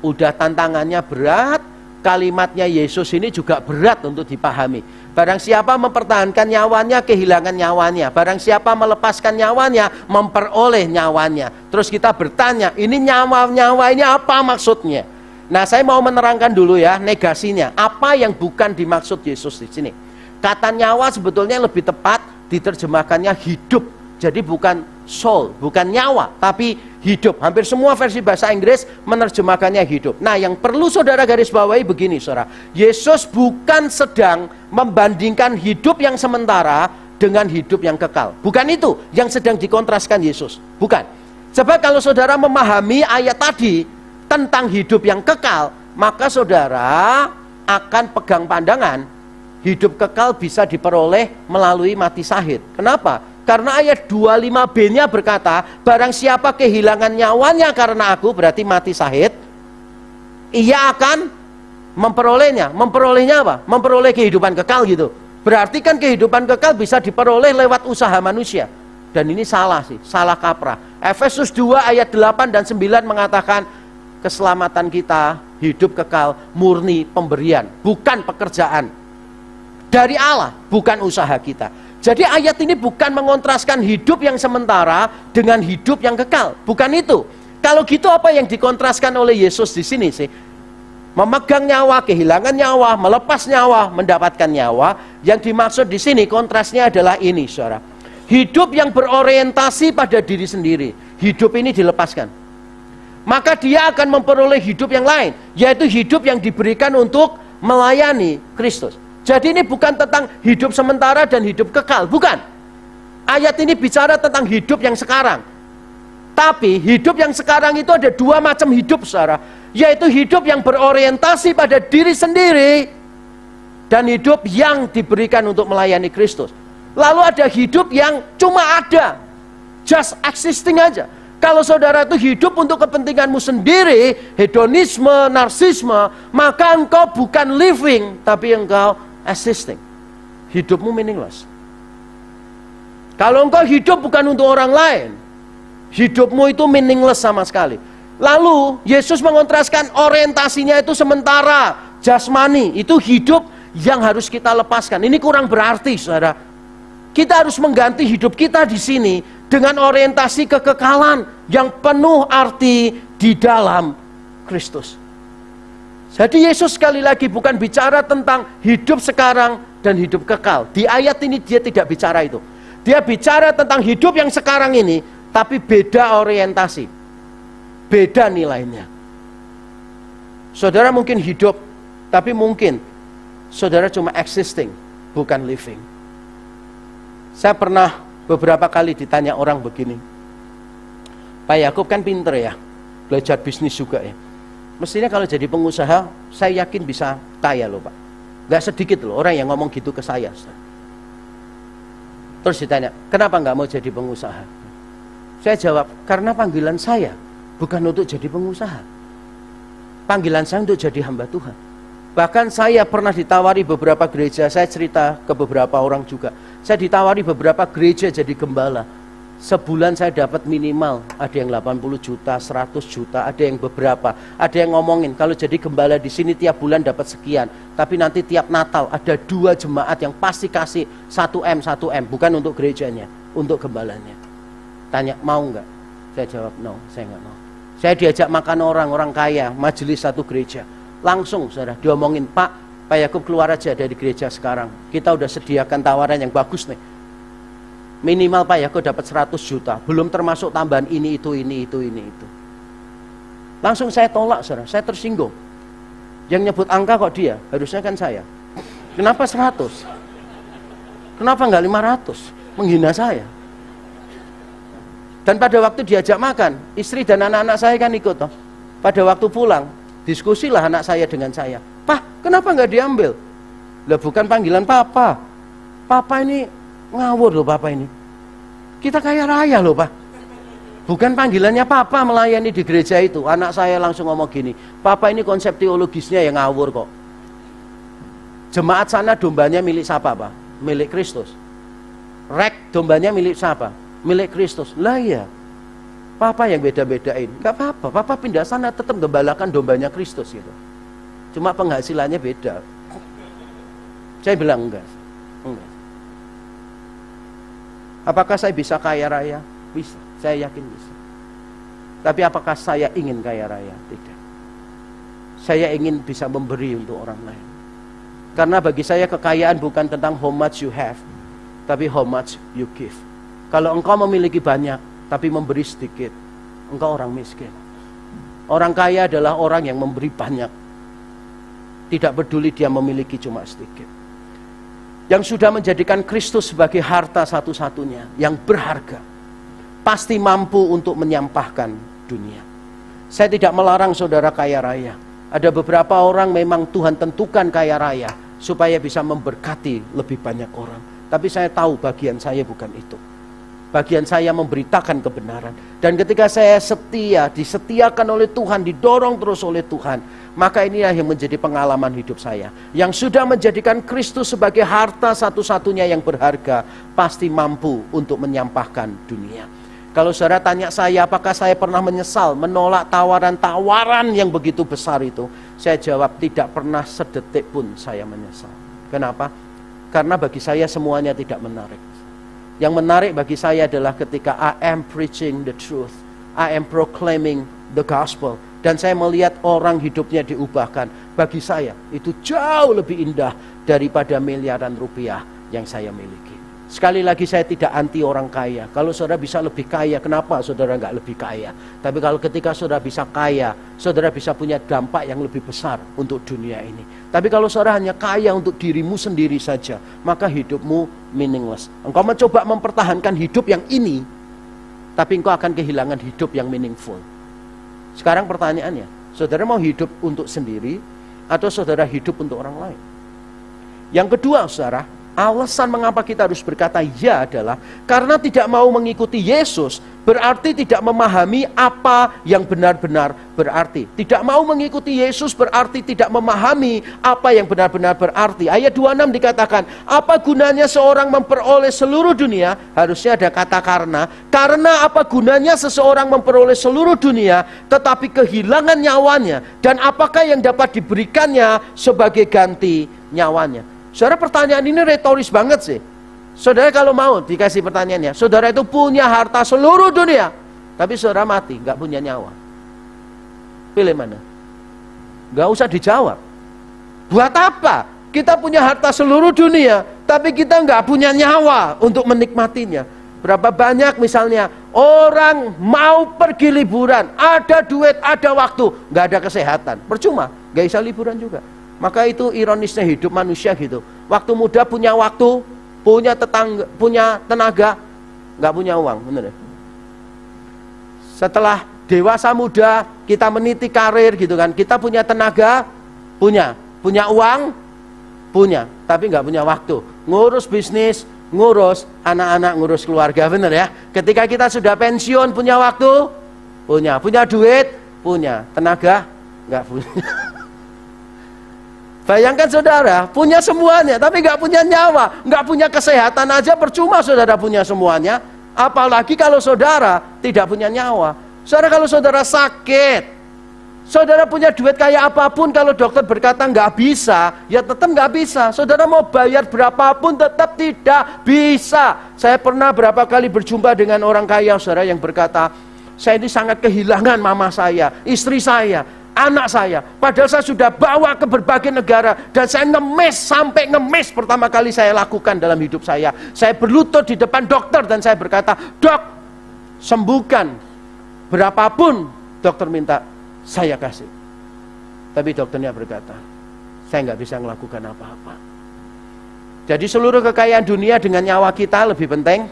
S1: Udah tantangannya berat, kalimatnya Yesus ini juga berat untuk dipahami. Barang siapa mempertahankan nyawanya, kehilangan nyawanya. Barang siapa melepaskan nyawanya, memperoleh nyawanya. Terus kita bertanya, ini nyawa-nyawa ini apa maksudnya? Nah, saya mau menerangkan dulu ya negasinya. Apa yang bukan dimaksud Yesus di sini? Kata nyawa sebetulnya lebih tepat diterjemahkannya hidup. Jadi bukan soul, bukan nyawa, tapi hidup. Hampir semua versi bahasa Inggris menerjemahkannya hidup. Nah, yang perlu saudara garis bawahi begini, saudara. Yesus bukan sedang membandingkan hidup yang sementara dengan hidup yang kekal. Bukan itu yang sedang dikontraskan Yesus. Bukan. Sebab kalau saudara memahami ayat tadi tentang hidup yang kekal, maka saudara akan pegang pandangan hidup kekal bisa diperoleh melalui mati syahid. Kenapa? Karena ayat 25b-nya berkata, barang siapa kehilangan nyawanya karena aku, berarti mati syahid, ia akan memperolehnya. Memperolehnya apa? Memperoleh kehidupan kekal gitu. Berarti kan kehidupan kekal bisa diperoleh lewat usaha manusia. Dan ini salah sih, salah kaprah. Efesus 2 ayat 8 dan 9 mengatakan, keselamatan kita, hidup kekal, murni pemberian, bukan pekerjaan. Dari Allah, bukan usaha kita. Jadi ayat ini bukan mengontraskan hidup yang sementara dengan hidup yang kekal. Bukan itu. Kalau gitu apa yang dikontraskan oleh Yesus di sini sih? Memegang nyawa, kehilangan nyawa, melepas nyawa, mendapatkan nyawa. Yang dimaksud di sini kontrasnya adalah ini, saudara. Hidup yang berorientasi pada diri sendiri. Hidup ini dilepaskan. Maka dia akan memperoleh hidup yang lain. Yaitu hidup yang diberikan untuk melayani Kristus. Jadi ini bukan tentang hidup sementara dan hidup kekal, bukan. Ayat ini bicara tentang hidup yang sekarang. Tapi hidup yang sekarang itu ada dua macam hidup, saudara. Yaitu hidup yang berorientasi pada diri sendiri dan hidup yang diberikan untuk melayani Kristus. Lalu ada hidup yang cuma ada, just existing aja. Kalau saudara itu hidup untuk kepentinganmu sendiri, hedonisme, narsisme, maka engkau bukan living, tapi engkau existing. Hidupmu meaningless. Kalau engkau hidup bukan untuk orang lain, hidupmu itu meaningless sama sekali. Lalu Yesus mengontraskan orientasinya itu sementara, jasmani, itu hidup yang harus kita lepaskan. Ini kurang berarti, saudara. Kita harus mengganti hidup kita di sini dengan orientasi kekekalan yang penuh arti di dalam Kristus. Jadi Yesus sekali lagi bukan bicara tentang hidup sekarang dan hidup kekal. Di ayat ini dia tidak bicara itu. Dia bicara tentang hidup yang sekarang ini, tapi beda orientasi, beda nilainya. Saudara mungkin hidup, tapi mungkin saudara cuma existing, bukan living. Saya pernah beberapa kali ditanya orang begini, Pak Yakub kan pinter ya, belajar bisnis juga ya. Mestinya kalau jadi pengusaha, saya yakin bisa kaya loh Pak. Gak sedikit loh orang yang ngomong gitu ke saya. Terus ditanya, kenapa gak mau jadi pengusaha? Saya jawab, karena panggilan saya bukan untuk jadi pengusaha. Panggilan saya untuk jadi hamba Tuhan. Bahkan saya pernah ditawari beberapa gereja, saya cerita ke beberapa orang juga. Saya ditawari beberapa gereja jadi gembala. Sebulan saya dapat minimal, ada yang 80 juta, 100 juta, ada yang beberapa. Ada yang ngomongin, kalau jadi gembala di sini tiap bulan dapat sekian. Tapi nanti tiap Natal ada 2 jemaat yang pasti kasih 1M, bukan untuk gerejanya, untuk gembalanya. Tanya, mau nggak? Saya jawab, no, saya nggak mau. Saya diajak makan orang kaya, majelis satu gereja. Langsung, saudara, diomongin, Pak Yakub keluar aja dari gereja sekarang. Kita udah sediakan tawaran yang bagus nih. Minimal Pak Yakub dapat 100 juta. Belum termasuk tambahan ini, itu. Langsung saya tolak, saudara. Saya tersinggung. Yang nyebut angka kok dia? Harusnya kan saya. Kenapa 100? Kenapa nggak 500? Menghina saya. Dan pada waktu diajak makan, istri dan anak-anak saya kan ikut toh. Pada waktu pulang, diskusilah anak saya dengan saya. Pak, kenapa nggak diambil? Lah bukan panggilan Papa. Papa ini Ngawur loh Papa ini. Kita kaya raya loh Pak. Bukan panggilannya Papa melayani di gereja itu. Anak saya langsung ngomong gini, Papa ini konsep teologisnya yang ngawur kok. Jemaat sana dombanya milik siapa Pak? Milik Kristus. Rek dombanya milik siapa? Milik Kristus. Lah iya, Papa yang beda-bedain. Gak apa-apa, Papa pindah sana tetap gembalakan dombanya Kristus gitu. Cuma penghasilannya beda. Saya bilang enggak. Apakah saya bisa kaya raya? Bisa, saya yakin bisa. Tapi apakah saya ingin kaya raya? Tidak. Saya ingin bisa memberi untuk orang lain. Karena bagi saya kekayaan bukan tentang how much you have, tapi how much you give. Kalau engkau memiliki banyak, tapi memberi sedikit, engkau orang miskin. Orang kaya adalah orang yang memberi banyak. Tidak peduli dia memiliki cuma sedikit. Yang sudah menjadikan Kristus sebagai harta satu-satunya yang berharga, pasti mampu untuk menyampahkan dunia. Saya tidak melarang saudara kaya raya. Ada beberapa orang memang Tuhan tentukan kaya raya supaya bisa memberkati lebih banyak orang. Tapi saya tahu bagian saya bukan itu. Bagian saya memberitakan kebenaran. Dan ketika saya setia, disetiakan oleh Tuhan, didorong terus oleh Tuhan, maka inilah yang menjadi pengalaman hidup saya. Yang sudah menjadikan Kristus sebagai harta satu-satunya yang berharga, pasti mampu untuk menyampahkan dunia. Kalau saudara tanya saya, apakah saya pernah menyesal menolak tawaran-tawaran yang begitu besar itu? Saya jawab, tidak pernah sedetik pun saya menyesal. Kenapa? Karena bagi saya semuanya tidak menarik. Yang menarik bagi saya adalah ketika I am preaching the truth, I am proclaiming the gospel, dan saya melihat orang hidupnya diubahkan. Bagi saya itu jauh lebih indah daripada miliaran rupiah yang saya miliki. Sekali lagi saya tidak anti orang kaya. Kalau saudara bisa lebih kaya, kenapa saudara nggak lebih kaya? Tapi kalau ketika saudara bisa kaya, saudara bisa punya dampak yang lebih besar untuk dunia ini. Tapi kalau saudara hanya kaya untuk dirimu sendiri saja, maka hidupmu meaningless. Engkau mencoba mempertahankan hidup yang ini, tapi engkau akan kehilangan hidup yang meaningful. Sekarang pertanyaannya, saudara mau hidup untuk sendiri atau saudara hidup untuk orang lain? Yang kedua saudara, alasan mengapa kita harus berkata ya adalah karena tidak mau mengikuti Yesus berarti tidak memahami apa yang benar-benar berarti. Tidak mau mengikuti Yesus berarti tidak memahami apa yang benar-benar berarti. Ayat 26 dikatakan, apa gunanya seorang memperoleh seluruh dunia? Harusnya ada kata karena. Karena apa gunanya seseorang memperoleh seluruh dunia tetapi kehilangan nyawanya? Dan apakah yang dapat diberikannya sebagai ganti nyawanya? Saudara, pertanyaan ini retoris banget sih. Saudara kalau mau dikasih pertanyaannya, saudara itu punya harta seluruh dunia, tapi saudara mati, gak punya nyawa. Pilih mana? Gak usah dijawab. Buat apa? Kita punya harta seluruh dunia, tapi kita gak punya nyawa untuk menikmatinya. Berapa banyak misalnya orang mau pergi liburan, ada duit, ada waktu, gak ada kesehatan. Percuma, gak bisa liburan juga. Maka itu ironisnya hidup manusia gitu. Waktu muda punya waktu, punya tetangga, punya tenaga, nggak punya uang, bener ya? Setelah dewasa muda, kita meniti karir gitu kan. Kita punya tenaga, punya uang, punya, tapi nggak punya waktu. Ngurus bisnis, ngurus anak-anak, ngurus keluarga, bener ya? Ketika kita sudah pensiun, punya waktu, punya duit, punya tenaga, nggak punya. Bayangkan saudara, punya semuanya, tapi nggak punya nyawa, nggak punya kesehatan aja percuma saudara punya semuanya. Apalagi kalau saudara tidak punya nyawa. Saudara, kalau saudara sakit, saudara punya duit kayak apapun, kalau dokter berkata nggak bisa, ya tetap nggak bisa. Saudara mau bayar berapapun tetap tidak bisa. Saya pernah berapa kali berjumpa dengan orang kaya saudara yang berkata, saya ini sangat kehilangan mama saya, istri saya, anak saya, padahal saya sudah bawa ke berbagai negara dan saya sampai ngemis pertama kali saya lakukan dalam hidup saya. Saya berlutut di depan dokter dan saya berkata, dok, sembuhkan berapapun dokter minta, saya kasih. Tapi dokternya berkata, saya nggak bisa melakukan apa-apa. Jadi seluruh kekayaan dunia dengan nyawa kita lebih penting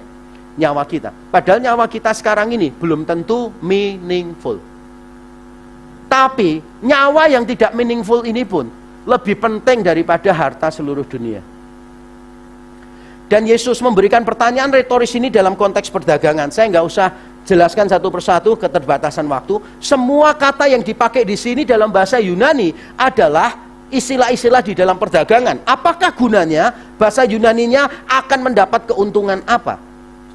S1: nyawa kita. Padahal nyawa kita sekarang ini belum tentu meaningful. Tapi nyawa yang tidak meaningful ini pun lebih penting daripada harta seluruh dunia. Dan Yesus memberikan pertanyaan retoris ini dalam konteks perdagangan. Saya nggak usah jelaskan satu persatu, keterbatasan waktu. Semua kata yang dipakai di sini dalam bahasa Yunani adalah istilah-istilah di dalam perdagangan. Apakah gunanya? Bahasa Yunaninya akan mendapat keuntungan apa?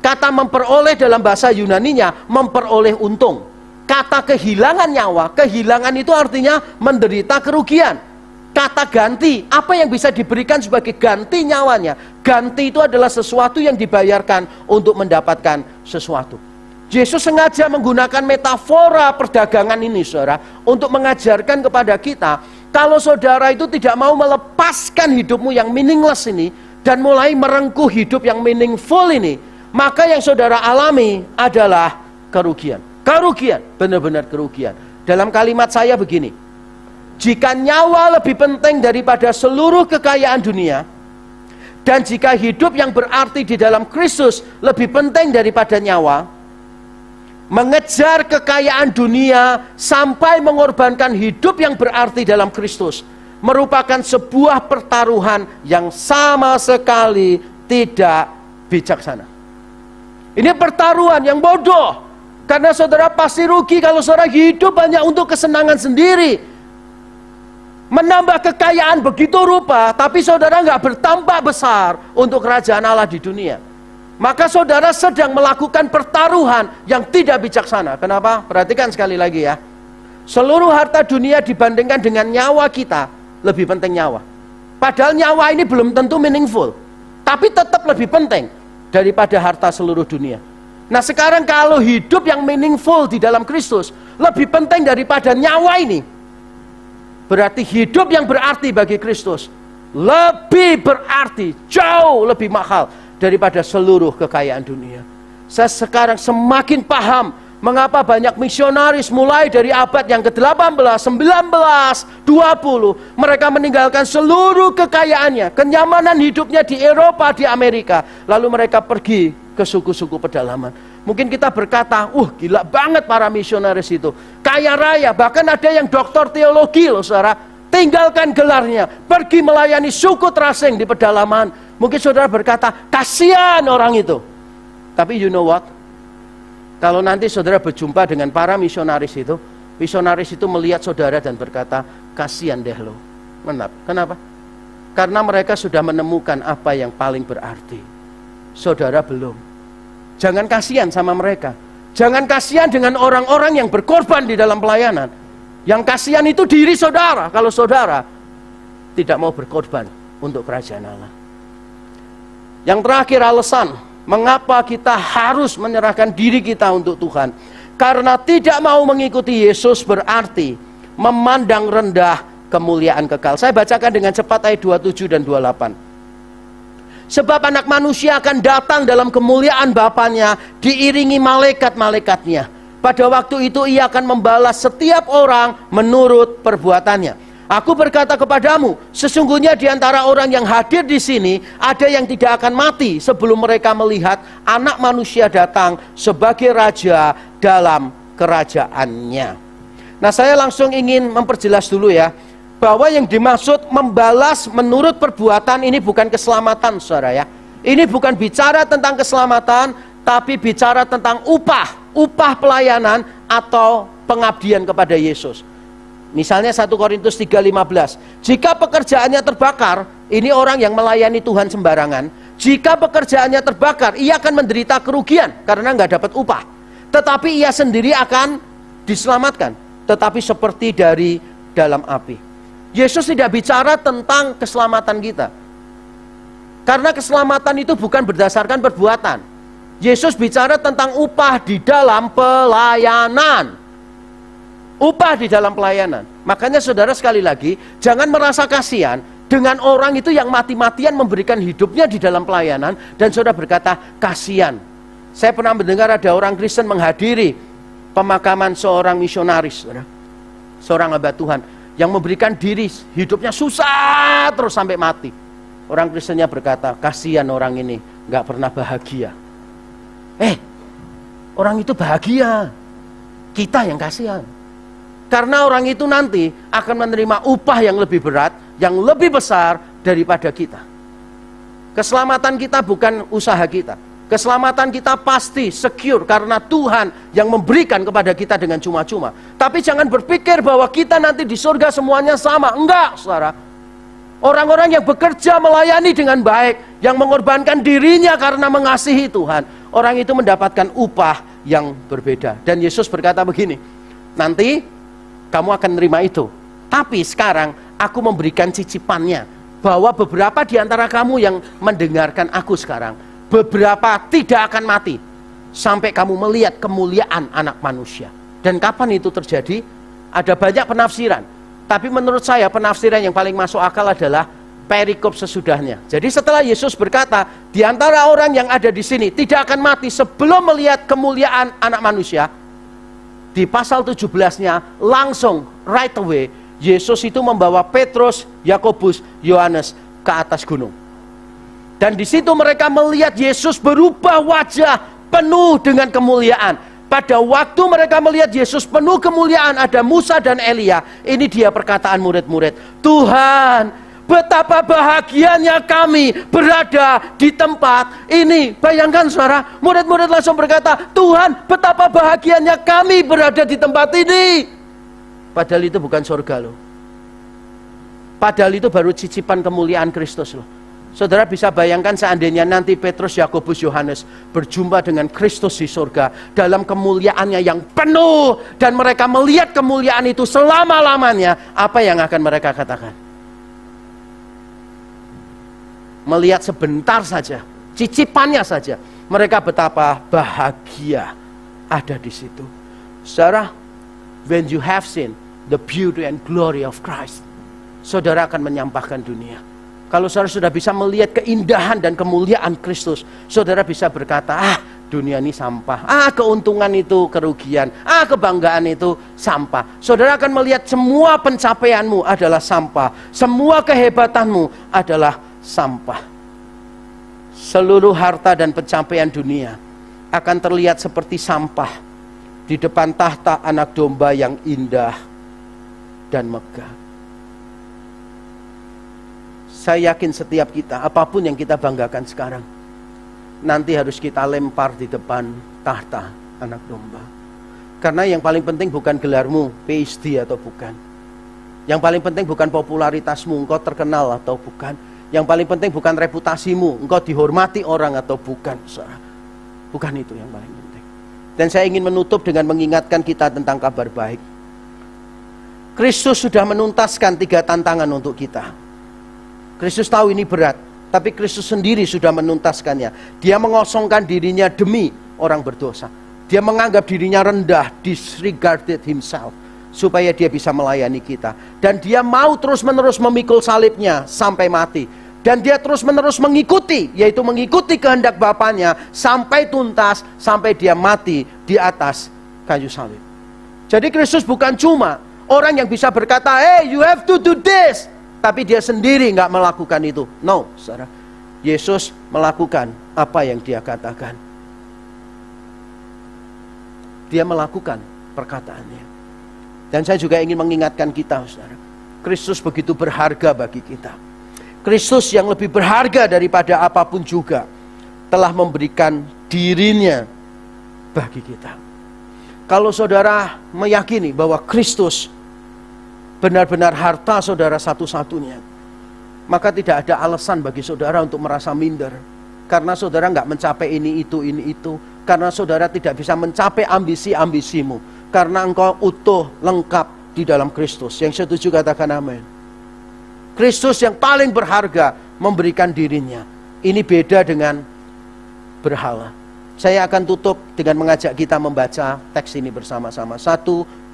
S1: Kata memperoleh dalam bahasa Yunaninya memperoleh untung. Kata kehilangan nyawa, kehilangan itu artinya menderita kerugian. Kata ganti, apa yang bisa diberikan sebagai ganti nyawanya? Ganti itu adalah sesuatu yang dibayarkan untuk mendapatkan sesuatu. Yesus sengaja menggunakan metafora perdagangan ini, saudara, untuk mengajarkan kepada kita, kalau saudara itu tidak mau melepaskan hidupmu yang meaningless ini, dan mulai merengkuh hidup yang meaningful ini, maka yang saudara alami adalah kerugian. Kerugian, benar-benar kerugian. Dalam kalimat saya begini, jika nyawa lebih penting daripada seluruh kekayaan dunia, dan jika hidup yang berarti di dalam Kristus lebih penting daripada nyawa, mengejar kekayaan dunia sampai mengorbankan hidup yang berarti dalam Kristus merupakan sebuah pertaruhan yang sama sekali tidak bijaksana. Ini pertaruhan yang bodoh, karena saudara pasti rugi kalau saudara hidup hanya untuk kesenangan sendiri. Menambah kekayaan begitu rupa, tapi saudara nggak bertambah besar untuk kerajaan Allah di dunia. Maka saudara sedang melakukan pertaruhan yang tidak bijaksana. Kenapa? Perhatikan sekali lagi ya. Seluruh harta dunia dibandingkan dengan nyawa kita, lebih penting nyawa. Padahal nyawa ini belum tentu meaningful, tapi tetap lebih penting daripada harta seluruh dunia. Nah sekarang kalau hidup yang meaningful di dalam Kristus lebih penting daripada nyawa ini, berarti hidup yang berarti bagi Kristus lebih berarti, jauh lebih mahal daripada seluruh kekayaan dunia. Saya sekarang semakin paham mengapa banyak misionaris mulai dari abad yang ke-18, 19, 20, mereka meninggalkan seluruh kekayaannya, kenyamanan hidupnya di Eropa, di Amerika, lalu mereka pergi ke suku-suku pedalaman. Mungkin kita berkata, gila banget para misionaris itu, kaya raya, bahkan ada yang doktor teologi loh saudara, tinggalkan gelarnya, pergi melayani suku terasing di pedalaman. Mungkin saudara berkata, kasihan orang itu. Tapi you know what? Kalau nanti saudara berjumpa dengan para misionaris itu melihat saudara dan berkata, kasihan deh lo. Kenapa? Karena mereka sudah menemukan apa yang paling berarti. Saudara belum. Jangan kasihan sama mereka. Jangan kasihan dengan orang-orang yang berkorban di dalam pelayanan. Yang kasihan itu diri saudara, kalau saudara tidak mau berkorban untuk kerajaan Allah. Yang terakhir alasan mengapa kita harus menyerahkan diri kita untuk Tuhan. Karena tidak mau mengikuti Yesus berarti memandang rendah kemuliaan kekal. Saya bacakan dengan cepat ayat 27 dan 28. Sebab anak manusia akan datang dalam kemuliaan Bapanya, diiringi malaikat-malaikatnya. Pada waktu itu ia akan membalas setiap orang menurut perbuatannya. Aku berkata kepadamu, sesungguhnya di antara orang yang hadir di sini, ada yang tidak akan mati sebelum mereka melihat anak manusia datang sebagai raja dalam kerajaannya. Nah saya langsung ingin memperjelas dulu ya, bahwa yang dimaksud membalas menurut perbuatan ini bukan keselamatan saudara ya. Ini bukan bicara tentang keselamatan, tapi bicara tentang upah pelayanan atau pengabdian kepada Yesus. Misalnya 1 Korintus 3:15. Jika pekerjaannya terbakar, ini orang yang melayani Tuhan sembarangan. Jika pekerjaannya terbakar, ia akan menderita kerugian karena nggak dapat upah. Tetapi ia sendiri akan diselamatkan, tetapi seperti dari dalam api. Yesus tidak bicara tentang keselamatan kita. Karena keselamatan itu bukan berdasarkan perbuatan. Yesus bicara tentang upah di dalam pelayanan. Upah di dalam pelayanan. Makanya saudara sekali lagi, jangan merasa kasihan dengan orang itu yang mati-matian memberikan hidupnya di dalam pelayanan. Dan saudara berkata, kasihan. Saya pernah mendengar ada orang Kristen menghadiri pemakaman seorang misionaris, seorang hamba Tuhan, yang memberikan diri, hidupnya susah terus sampai mati. Orang Kristennya berkata, kasihan orang ini, gak pernah bahagia. Orang itu bahagia, kita yang kasihan. Karena orang itu nanti akan menerima upah yang lebih berat, yang lebih besar daripada kita. Keselamatan kita bukan usaha kita. Keselamatan kita pasti secure karena Tuhan yang memberikan kepada kita dengan cuma-cuma. Tapi jangan berpikir bahwa kita nanti di surga semuanya sama. Enggak, saudara. Orang-orang yang bekerja melayani dengan baik, yang mengorbankan dirinya karena mengasihi Tuhan, orang itu mendapatkan upah yang berbeda. Dan Yesus berkata begini, nanti kamu akan menerima itu. Tapi sekarang aku memberikan cicipannya. Bahwa beberapa di antara kamu yang mendengarkan aku sekarang, beberapa tidak akan mati sampai kamu melihat kemuliaan anak manusia. Dan kapan itu terjadi? Ada banyak penafsiran. Tapi menurut saya penafsiran yang paling masuk akal adalah perikop sesudahnya. Jadi setelah Yesus berkata, di antara orang yang ada di sini tidak akan mati sebelum melihat kemuliaan anak manusia, di pasal 17-nya langsung right away Yesus itu membawa Petrus, Yakobus, Yohanes ke atas gunung. Dan di situ mereka melihat Yesus berubah wajah penuh dengan kemuliaan. Pada waktu mereka melihat Yesus penuh kemuliaan, ada Musa dan Elia. Ini dia perkataan murid-murid. Tuhan, betapa bahagianya kami berada di tempat ini. Bayangkan saudara, murid-murid langsung berkata, Tuhan, betapa bahagianya kami berada di tempat ini. Padahal itu bukan surga loh. Padahal itu baru cicipan kemuliaan Kristus loh. Saudara bisa bayangkan seandainya nanti Petrus, Yakobus, Yohanes berjumpa dengan Kristus di surga dalam kemuliaannya yang penuh, dan mereka melihat kemuliaan itu selama-lamanya, apa yang akan mereka katakan? Melihat sebentar saja, cicipannya saja, mereka betapa bahagia ada di situ. Saudara, when you have seen the beauty and glory of Christ, saudara akan menyampahkan dunia. Kalau saudara sudah bisa melihat keindahan dan kemuliaan Kristus, saudara bisa berkata, dunia ini sampah, keuntungan itu kerugian, kebanggaan itu sampah. Saudara akan melihat semua pencapaianmu adalah sampah, semua kehebatanmu adalah sampah. Seluruh harta dan pencapaian dunia akan terlihat seperti sampah di depan tahta anak domba yang indah dan megah. Saya yakin setiap kita, apapun yang kita banggakan sekarang, nanti harus kita lempar di depan tahta anak domba. Karena yang paling penting bukan gelarmu, PhD atau bukan. Yang paling penting bukan popularitasmu, engkau terkenal atau bukan. Yang paling penting bukan reputasimu, engkau dihormati orang atau bukan. Bukan itu yang paling penting. Dan saya ingin menutup dengan mengingatkan kita tentang kabar baik. Kristus sudah menuntaskan 3 tantangan untuk kita. Kristus tahu ini berat, tapi Kristus sendiri sudah menuntaskannya. Dia mengosongkan dirinya demi orang berdosa. Dia menganggap dirinya rendah, disregarded himself, supaya dia bisa melayani kita. Dan dia mau terus-menerus memikul salibnya sampai mati. Dan dia terus-menerus mengikuti, yaitu mengikuti kehendak Bapanya sampai tuntas, sampai dia mati di atas kayu salib. Jadi Kristus bukan cuma orang yang bisa berkata, hey, you have to do this, tapi dia sendiri nggak melakukan itu. No, saudara. Yesus melakukan apa yang dia katakan. Dia melakukan perkataannya. Dan saya juga ingin mengingatkan kita, saudara. Kristus begitu berharga bagi kita. Kristus yang lebih berharga daripada apapun juga telah memberikan dirinya bagi kita. Kalau saudara meyakini bahwa Kristus benar-benar harta saudara satu-satunya, maka tidak ada alasan bagi saudara untuk merasa minder. Karena saudara nggak mencapai ini itu. Karena saudara tidak bisa mencapai ambisi-ambisimu. Karena engkau utuh, lengkap di dalam Kristus. Yang setuju katakan amin. Kristus yang paling berharga memberikan dirinya. Ini beda dengan berhala. Saya akan tutup dengan mengajak kita membaca teks ini bersama-sama. 1, 2,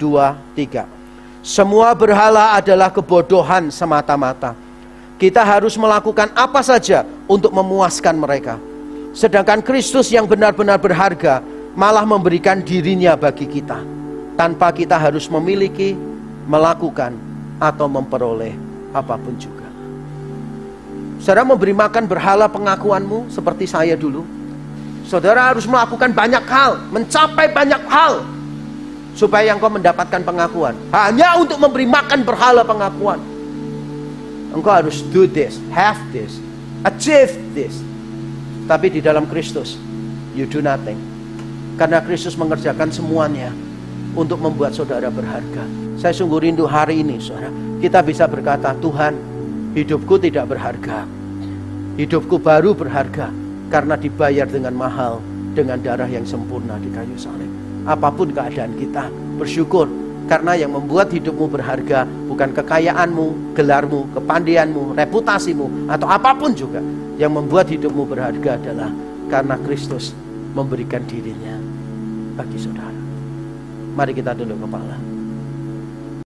S1: 3. Semua berhala adalah kebodohan semata-mata. Kita harus melakukan apa saja untuk memuaskan mereka. Sedangkan Kristus yang benar-benar berharga malah memberikan dirinya bagi kita, tanpa kita harus memiliki, melakukan, atau memperoleh apapun juga. Saudara memberi makan berhala pengakuanmu seperti saya dulu. Saudara harus melakukan banyak hal, mencapai banyak hal, supaya engkau mendapatkan pengakuan. Hanya untuk memberi makan berhala pengakuan, engkau harus do this, have this, achieve this. Tapi di dalam Kristus, you do nothing. Karena Kristus mengerjakan semuanya untuk membuat saudara berharga. Saya sungguh rindu hari ini, saudara, kita bisa berkata, Tuhan, hidupku tidak berharga. Hidupku baru berharga karena dibayar dengan mahal, dengan darah yang sempurna di kayu salib. Apapun keadaan kita, bersyukur. Karena yang membuat hidupmu berharga bukan kekayaanmu, gelarmu, kepandaianmu, reputasimu, atau apapun juga. Yang membuat hidupmu berharga adalah karena Kristus memberikan dirinya bagi saudara. Mari kita tunduk kepala.